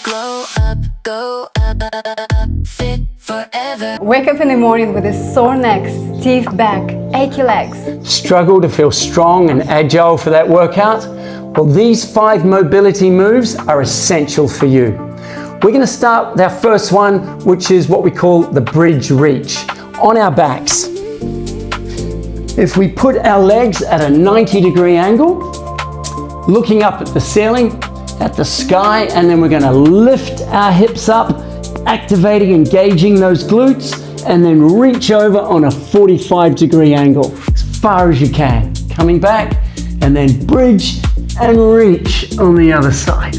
Glow up, go up, fit forever. Wake up in the morning with a sore neck, stiff back, achy legs. Struggle to feel strong and agile for that workout? Well, these 5 mobility moves are essential for you. We're going to start with our first one, which is what we call the bridge reach, on our backs. If we put our legs at a 90-degree angle, looking up at the ceiling, at the sky, and then we're going to lift our hips up, activating, engaging those glutes, and then reach over on a 45-degree angle as far as you can. Coming back, and then bridge and reach on the other side.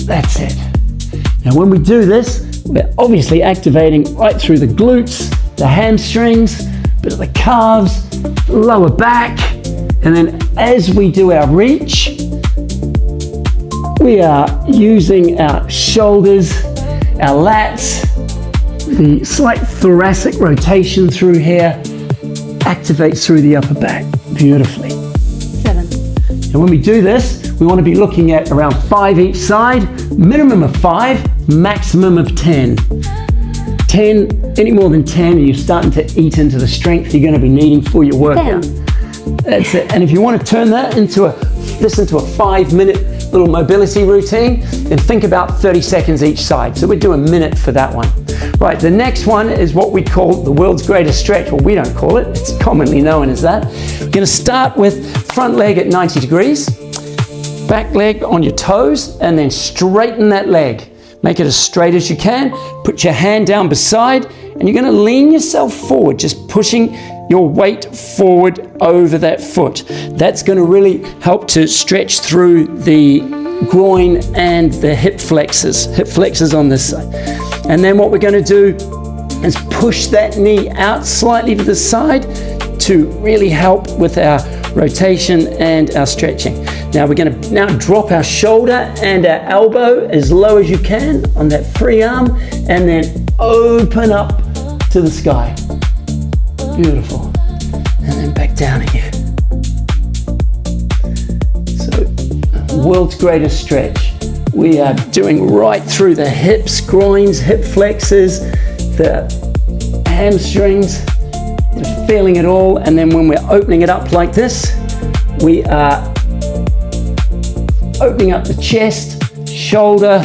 That's it. Now when we do this, we're obviously activating right through the glutes, the hamstrings, bit of the calves, lower back, and then as we do our reach, we are using our shoulders, our lats, the slight thoracic rotation through here activates through the upper back beautifully. 7. And when we do this, we want to be looking at around 5 each side, minimum of 5, maximum of 10. 10, any more than 10, and you're starting to eat into the strength you're going to be needing for your workout. 10. That's it. And if you want to turn that into a 5-minute little mobility routine, then think about 30 seconds each side. So we're doing a minute for that one. Right, the next one is what we call the world's greatest stretch. Well, we don't call it, it's commonly known as that. We're going to start with front leg at 90 degrees, back leg on your toes, and then straighten that leg. Make it as straight as you can. Put your hand down beside, and you're going to lean yourself forward, just pushing your weight forward over that foot. That's going to really help to stretch through the groin and the hip flexors on this side. And then what we're going to do is push that knee out slightly to the side to really help with our rotation and our stretching. Now we're going to now drop our shoulder and our elbow as low as you can on that free arm, and then open up to the sky. Beautiful. And then back down again. So, world's greatest stretch. We are doing right through the hips, groins, hip flexors, the hamstrings. We're feeling it all. And then when we're opening it up like this, we are opening up the chest, shoulder,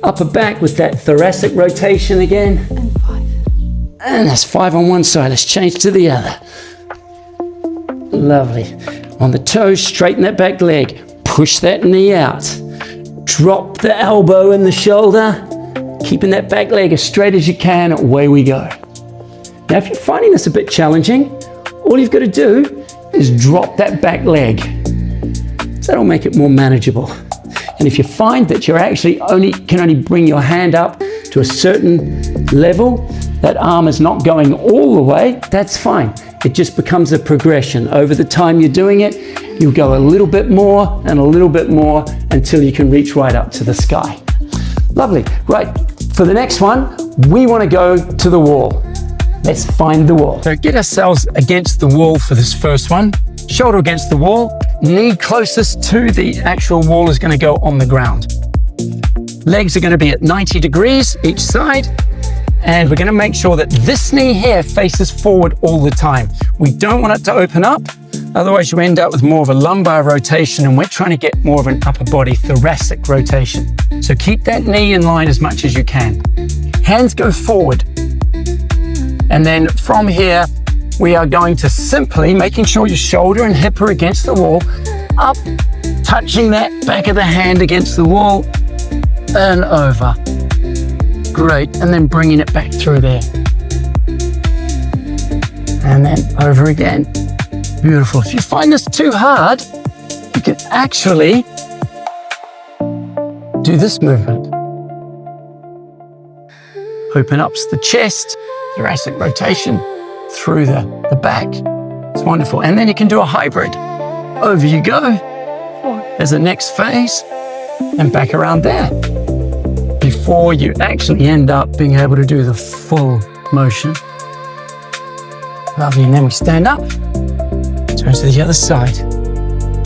upper back with that thoracic rotation again. And 5. And that's 5 on one side. Let's change to the other. Lovely. On the toes, straighten that back leg. Push that knee out. Drop the elbow and the shoulder. Keeping that back leg as straight as you can. Away we go. Now, if you're finding this a bit challenging, all you've got to do is drop that back leg. That'll make it more manageable. And if you find that you're actually can only bring your hand up to a certain level, that arm is not going all the way, that's fine. It just becomes a progression. Over the time you're doing it, you'll go a little bit more and a little bit more until you can reach right up to the sky. Lovely. Right, for the next one, we want to go to the wall. Let's find the wall. So get ourselves against the wall for this first one. Shoulder against the wall, knee closest to the actual wall is going to go on the ground. Legs are going to be at 90 degrees each side. And we're going to make sure that this knee here faces forward all the time. We don't want it to open up, otherwise you end up with more of a lumbar rotation, and we're trying to get more of an upper body thoracic rotation. So keep that knee in line as much as you can. Hands go forward. And then from here, we are going to simply making sure your shoulder and hip are against the wall, up, touching that back of the hand against the wall, and over. Great, and then bringing it back through there. And then over again. Beautiful. If you find this too hard, you can actually do this movement. Open up the chest, thoracic rotation through the back. It's wonderful. And then you can do a hybrid. Over you go. As the next phase, and back around there, before you actually end up being able to do the full motion. Lovely, and then we stand up, turn to the other side.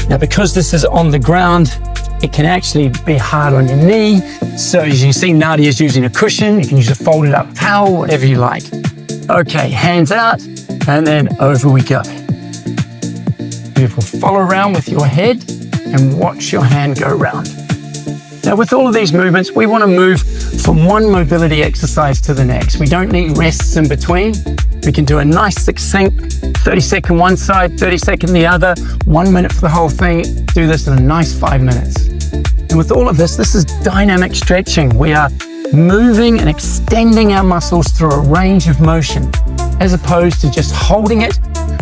Now because this is on the ground, It can actually be hard on your knee. So as you can see, Nadia's using a cushion. You can use a folded up towel, whatever you like. Okay, hands out, and then over we go. Beautiful. Follow around with your head and watch your hand go around. Now with all of these movements, we want to move from one mobility exercise to the next. We don't need rests in between. We can do a nice succinct 30-second one side, 30-second the other, 1 minute for the whole thing. Do this in a nice 5 minutes. And with all of this, this is dynamic stretching. We are moving and extending our muscles through a range of motion, as opposed to just holding it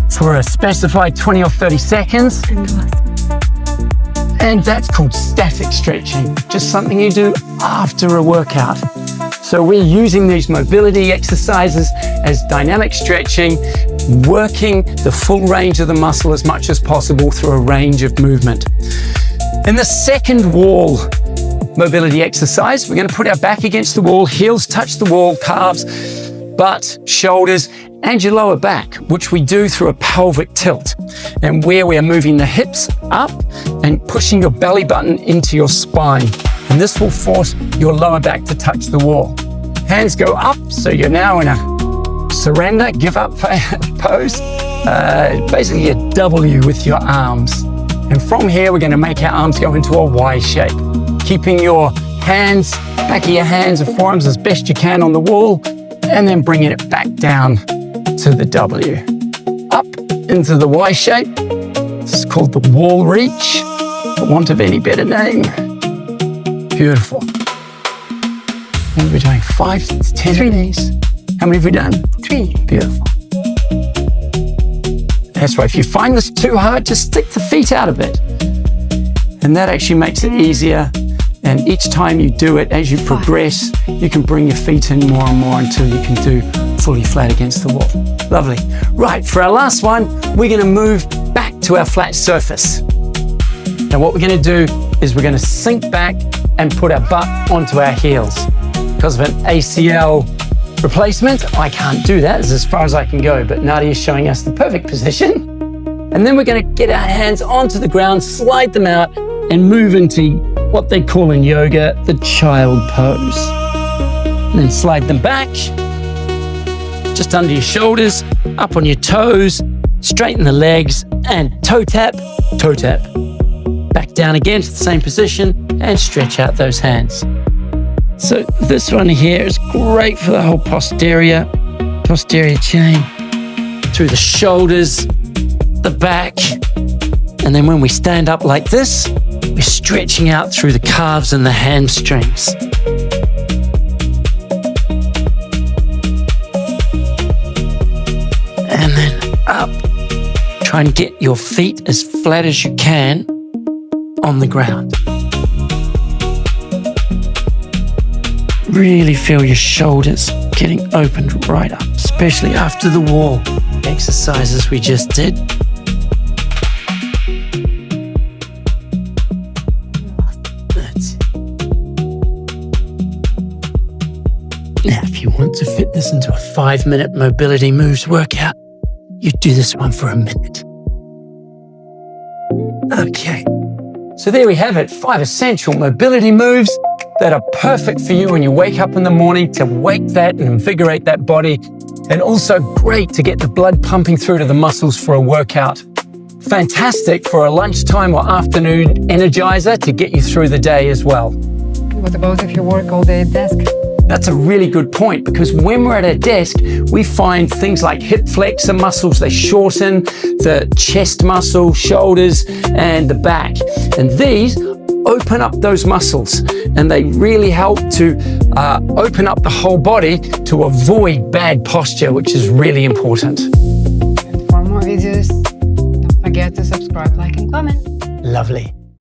for a specified 20 or 30 seconds. And that's called static stretching, just something you do after a workout. So we're using these mobility exercises as dynamic stretching, working the full range of the muscle as much as possible through a range of movement. In the second wall mobility exercise, we're going to put our back against the wall, heels touch the wall, calves, butt, shoulders, and your lower back, which we do through a pelvic tilt, and where we are moving the hips up and pushing your belly button into your spine. And this will force your lower back to touch the wall. Hands go up, so you're now in a surrender, give up pose. Basically a W with your arms. And from here, we're going to make our arms go into a Y shape, keeping your hands, back of your hands and forearms as best you can on the wall, and then bringing it back down to the W. Up into the Y shape. This is called the wall reach, for want of any better name. Beautiful. And we're doing 5 to 10 of these. How many have we done? 3. Beautiful. That's right. If you find this too hard, just stick the feet out a bit. And that actually makes it easier. And each time you do it, as you progress, you can bring your feet in more and more until you can do fully flat against the wall. Lovely. Right, for our last one, we're going to move back to our flat surface. Now what we're going to do is we're going to sink back and put our butt onto our heels. Because of an ACL replacement, I can't do that. This is as far as I can go, but Nadia is showing us the perfect position. And then we're going to get our hands onto the ground, slide them out, and move into what they call in yoga the child pose. And then slide them back, just under your shoulders, up on your toes, straighten the legs, and toe tap, toe tap. Back down again to the same position, and stretch out those hands. So this one here is great for the whole posterior chain, through the shoulders, the back, and then when we stand up like this, we're stretching out through the calves and the hamstrings. And then up. Try and get your feet as flat as you can on the ground. Really feel your shoulders getting opened right up, especially after the wall exercises we just did. That's it. Now, if you want to fit this into a 5-minute mobility moves workout, you do this one for a minute. Okay, so there we have it, 5 essential mobility moves that are perfect for you when you wake up in the morning to wake that and invigorate that body, and also great to get the blood pumping through to the muscles for a workout. Fantastic for a lunchtime or afternoon energizer to get you through the day as well. What about if you work all day at desk? That's a really good point, because when we're at a desk, we find things like hip flexor muscles, they shorten, the chest muscle, shoulders, and the back. And these open up those muscles, and they really help to open up the whole body to avoid bad posture, which is really important. And for more videos, don't forget to subscribe, like, and comment. Lovely.